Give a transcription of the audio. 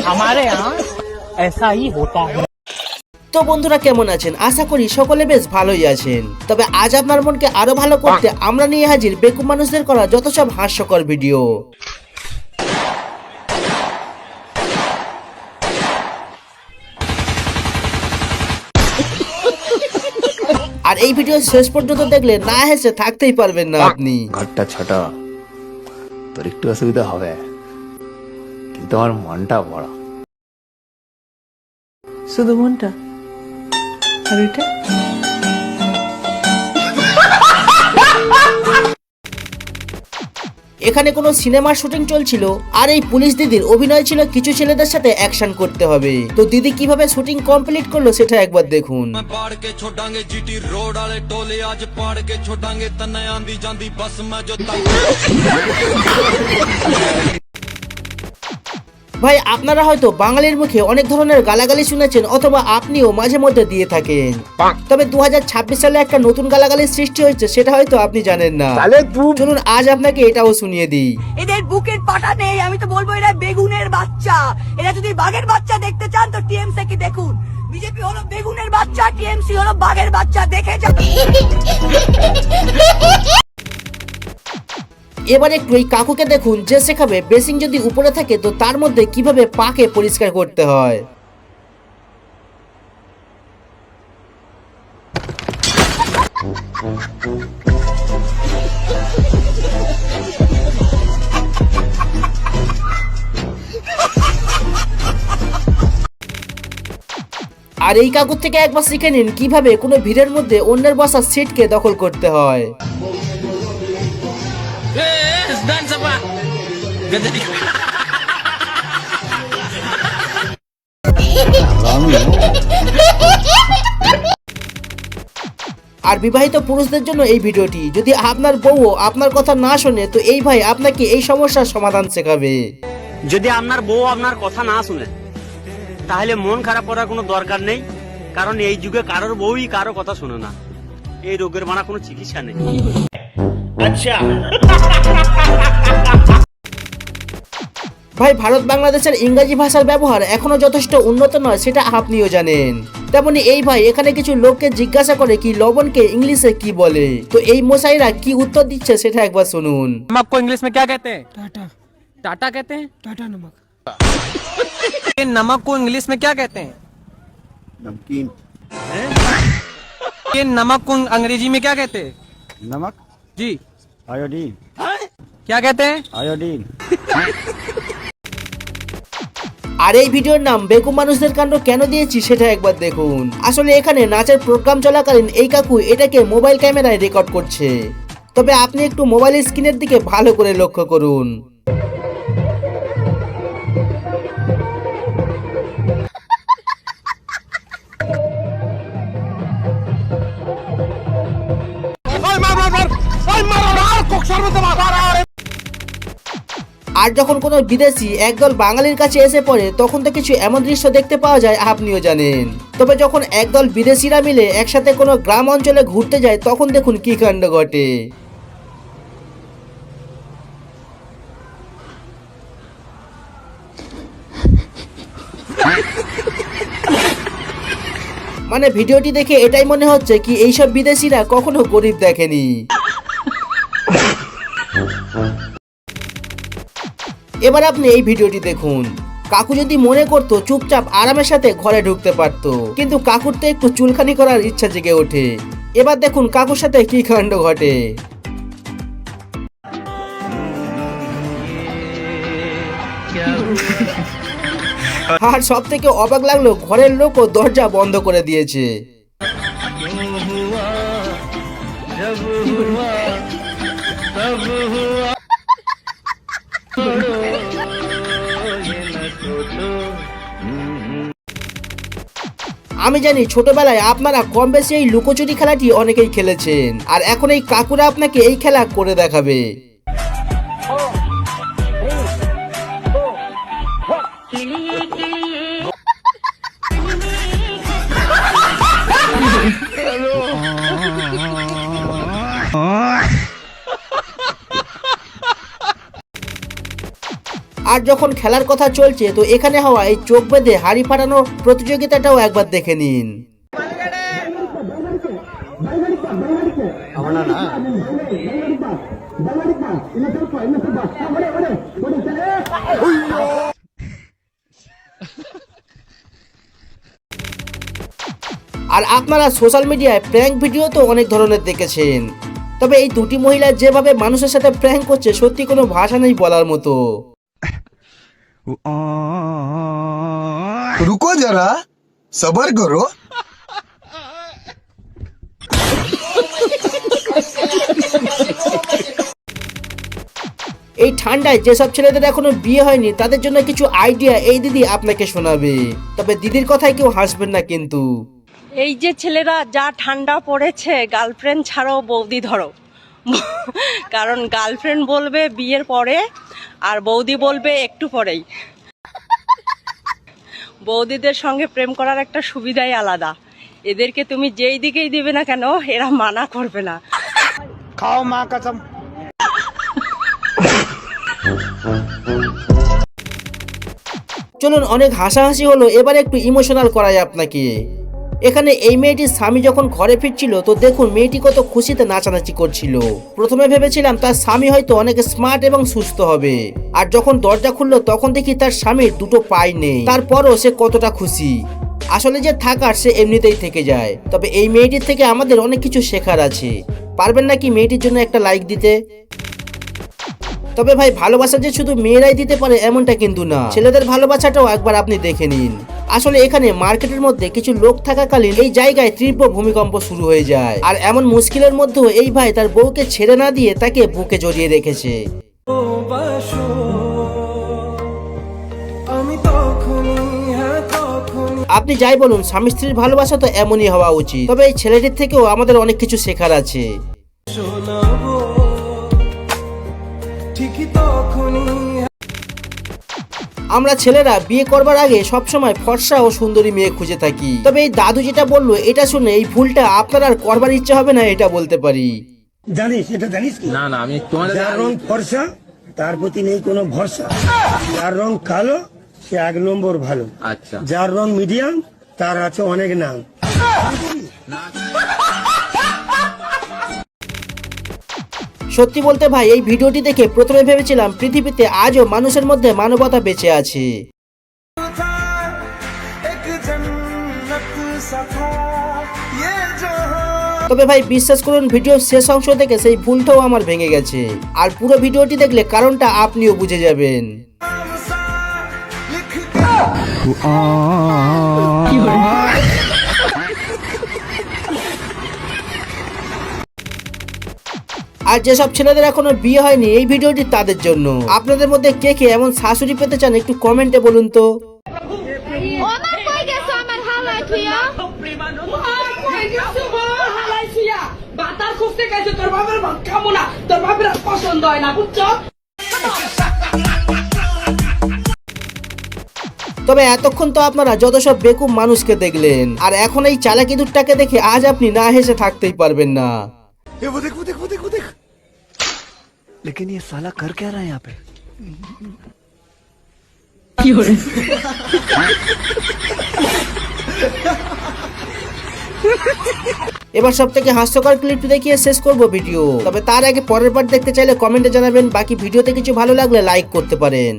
हमारे यहाँ ऐसा ही होता है। তো বন্ধুরা কেমন আছেন? আশা করি সকলে বেশ ভালোই আছেন। তবে আজ আপনার মনকে আরো ভালো করতে আমরা নিয়ে হাজির বেকুব মানুষদের করা যত সব হাস্যকর ভিডিও। আর এই ভিডিও শেষ পর্যন্ত দেখলে না হেসে থাকতেই পারবেন না আপনি। ঘরটা ছোট, তোর একটু অসুবিধা হবে, কিন্তু আমার মনটা বড়। শুধু মনটা আর এটা এখানে কোনো সিনেমার শুটিং চলছিল আর এই পুলিশ দিদির অভিনয় ছিল কিছু ছেলেদের সাথে অ্যাকশন করতে হবে। তো দিদি কিভাবে শুটিং কমপ্লিট করলো সেটা একবার দেখুন। ভাই আপনারা হয়তো বাঙালির মুখে অনেক ধরনের গালাগালি শুনেছেন অথবা আপনিও মাঝে মধ্যে দিয়ে থাকেন, তবে 2026 সালে একটা নতুন গালাগালির সৃষ্টি হয়েছে সেটা হয়তো আপনি জানেন না। চলুন আজ আপনাকে এটাও শুনিয়ে দিই। এদের বুকের পাটা নেই, আমি তো বলবো এরা বেগুনের বাচ্চা। এরা যদি বাঘের বাচ্চা দেখতে চান তো টিএমসি কে দেখুন। বিজেপি হলো বেগুনের বাচ্চা, টিএমসি হলো বাঘের বাচ্চা, দেখে যান। এবার একটু এই কাকুকে দেখুন যে শেখাবে বেসিং যদি উপরে থাকে তো তার মধ্যে কিভাবে পাকে পরিষ্কার করতে হয়। আর এই কাকুর থেকে একবার শিখে নিন কিভাবে কোনো ভিড়ের মধ্যে অন্যের বসার সিটকে দখল করতে হয়। আর বিবাহিত পুরুষদের জন্য এই ভিডিওটি, যদি আপনার বউও আপনার কথা না শোনে তো এই ভাই আপনাকে এই সমস্যার সমাধান শেখাবে। যদি আপনার বউ আপনার কথা না শুনে তাহলে মন খারাপ করার কোনো দরকার নেই, কারণ এই যুগে কারোর বউই কারো কথা শুনে না। এই রোগের বানা কোনো চিকিৎসা নেই। আচ্ছা ভাই ভারত বাংলাদেশের ইংরেজি ভাষার ব্যবহার এখনো যথেষ্ট উন্নত নয় সেটা আপনিও জানেন। তেমনি এই ভাই এখানে কিছু লোককে জিজ্ঞাসা করে কি লবণকে ইংলিশে কি বলে, তো এই মশাইরা কি উত্তর দিচ্ছে সেটা একবার শুনুন। नमक को इंग्लिश में क्या कहते हैं? टाटा। टाटा कहते हैं? টাটা নমক। नमक को इंग्लिश में क्या कहते हैं? नमकीन। ये नमक को अंग्रेजी में क्या कहते हैं? नमक। जी आयोडीन। क्या कहते हैं? आयोडीन। আর এই ভিডিওর নাম বেকুব মানুষদের কাণ্ড কেন দিয়েছি সেটা একবার দেখুন। আসলে এখানে নাচের প্রোগ্রাম চলাকালীন এই কাকু এটাকে মোবাইল ক্যামেরায় রেকর্ড করছে, তবে আপনি একটু মোবাইল স্ক্রিনের দিকে ভালো করে লক্ষ্য করুন। আর যখন কোনো বিদেশি একদল বাঙালির কাছে এসে পড়ে তখন তো কিছু এমন দৃশ্য দেখতে পাওয়া যায় আপনিও জানেন। তবে যখন একদল বিদেশিরা মিলে একসাথে কোনো গ্রাম অঞ্চলে ঘুরতে যায় তখন দেখুন কি কাণ্ড ঘটে। মানে ভিডিওটি দেখে এটাই মনে হচ্ছে কি এইসব বিদেশিরা কখনো গরিব দেখেনি। এবার আপনি এই ভিডিওটি দেখুন। কাকু যদি মনে করতো চুপচাপ আরামের সাথে ঘরে ঢুকতে পারতো, কিন্তু কাকুর তো একটু চুলখানি করার ইচ্ছা জেগে ওঠে। এবার দেখুন কাকুর সাথে কি কাণ্ড ঘটে। আর সব থেকে অবাক লাগলো ঘরের লোকও দরজা বন্ধ করে দিয়েছে। আমি জানি ছোটবেলায় আপনারা কম বেশি এই লুকোচুরি খেলাটি অনেকেই খেলেছেন, আর এখন এই কাকুরা আপনাকে এই খেলা করে দেখাবে। আর যখন খেলার কথা চলছে তো এখানে হওয়া এই চোখ বেঁধে হাড়ি ফাটানোর প্রতিযোগিতাটাও একবার দেখে নিন। আর আপনারা সোশ্যাল মিডিয়ায় প্র্যাঙ্ক ভিডিও তো অনেক ধরনের দেখেছেন, তবে এই দুটি মহিলা যেভাবে মানুষের সাথে প্র্যাঙ্ক করছে সত্যি কোনো ভাষা নেই বলার মতো। रुको जरा सबर करो। এই ঠান্ডায় যেসব ছেলেদের এখনো বিয়ে হয়নি তাদের জন্য কিছু আইডিয়া এই দিদি আপনাকে শোনাবে, তবে দিদির কথায় কেউ হাসবেন না কিন্তু। এই যে ছেলেরা যা ঠান্ডা পড়েছে, গার্লফ্রেন্ড ছাড়াও বৌদি ধরো, কারণ গার্লফ্রেন্ড বলবে বিয়ের পরে আর বৌদি বলবে একটু পরেই। বৌদিদের সঙ্গে প্রেম করার একটা সুবিধাই আলাদা, এদেরকে তুমি যেই দিকেই দিবে না কেন এরা মানা করবে না। খাও মা কসম। চলুন অনেক হাসাহাসি হলো, এবার একটু ইমোশনাল করাই আপনাকে। এখানে এই মেয়েটির স্বামী যখন ঘরে ফিরছিল তো দেখুন মেয়েটি কত খুশিতে নাচানাচি করছিল। প্রথমে ভেবেছিলাম তার স্বামী হয়তো অনেক স্মার্ট এবং সুস্থ হবে, আর যখন দরজা খুললো তখন দেখি তার স্বামীর দুটো পাই নেই, তারপরও সে কতটা খুশি। আসলে যে থাকার সে এমনিতেই থেকে যায়। তবে এই মেয়েটির থেকে আমাদের অনেক কিছু শেখার আছে। পারবেন নাকি মেয়েটির জন্য একটা লাইক দিতে? তবে ভাই ভালোবাসা যে শুধু মেয়েরাই দিতে পারে এমনটা কিন্তু না, ছেলেদের ভালোবাসাটাও একবার আপনি দেখে নিন। আসলে এখানে মার্কেটের মধ্যে কিছু লোক থাকাকালীন এই জায়গায় তীব্র ভূমিকম্প শুরু হয়ে যায়, আর এমন মুশকিলের মধ্যেও এই ভাই তার বউকে ছেড়ে না দিয়ে তাকে বুকে জড়িয়ে রেখেছে। আপনি যাই বলুন, স্বামী স্ত্রীর ভালোবাসা তো এমনই হওয়া উচিত। তবে এই ছেলেটির থেকেও আমাদের অনেক কিছু শেখার আছে। আমরা ছেলেরা বিয়ে করবার আগে সবসময় ফর্সা ও সুন্দরী মেয়ে খুঁজে থাকি, তবে এই দাদু যেটা বললো এটা শুনে এই ভুলটা আপনার আর করবার ইচ্ছা হবে না এটা বলতে পারি। জানিস এটা জানিস কি? না না, আমি যার রং ফর্সা তার প্রতি নেই কোনো ভরসা, যার রং কালো সে 1 নম্বর ভালো, আচ্ছা যার রং মিডিয়াম তার আছে অনেক নাম। সত্যি বলতে ভাই এই ভিডিওটি দেখে প্রথমে ভেবেছিলাম পৃথিবীতে আজও মানুষের মধ্যে মানবতা বেঁচে আছে। তবে ভাই বিশ্বাস করুন ভিডিওর শেষ অংশ থেকে সেই ভুলটাও আমার ভেঙে গেছে, আর পুরো ভিডিওটি দেখলে কারণটা আপনিও বুঝে যাবেন। আর যেসব ছেলেদের এখনো বিয়ে হয়নি এই ভিডিওটি তাদের জন্য। আপনাদের মধ্যে কে কে এমন শাশুড়ি পেতে চান একটু কমেন্টে বলুন তো। তবে এতক্ষণ তো আপনারা যত সব বেকুব মানুষকে দেখলেন, আর এখন এই চালাকি দুটাকে দেখে আজ আপনি না হেসে থাকতেই পারবেন না। वो देख लेकिन ये साला कर क्या रहा है यहाँ पे? এবার সব থেকে হাস্যকর ক্লিপটি দেখিয়ে শেষ করব ভিডিও। তবে তার আগে পরের পার্ট দেখতে চাইলে কমেন্টে জানাবেন। বাকি ভিডিওতে কিছু ভালো লাগলে লাইক করতে পারেন।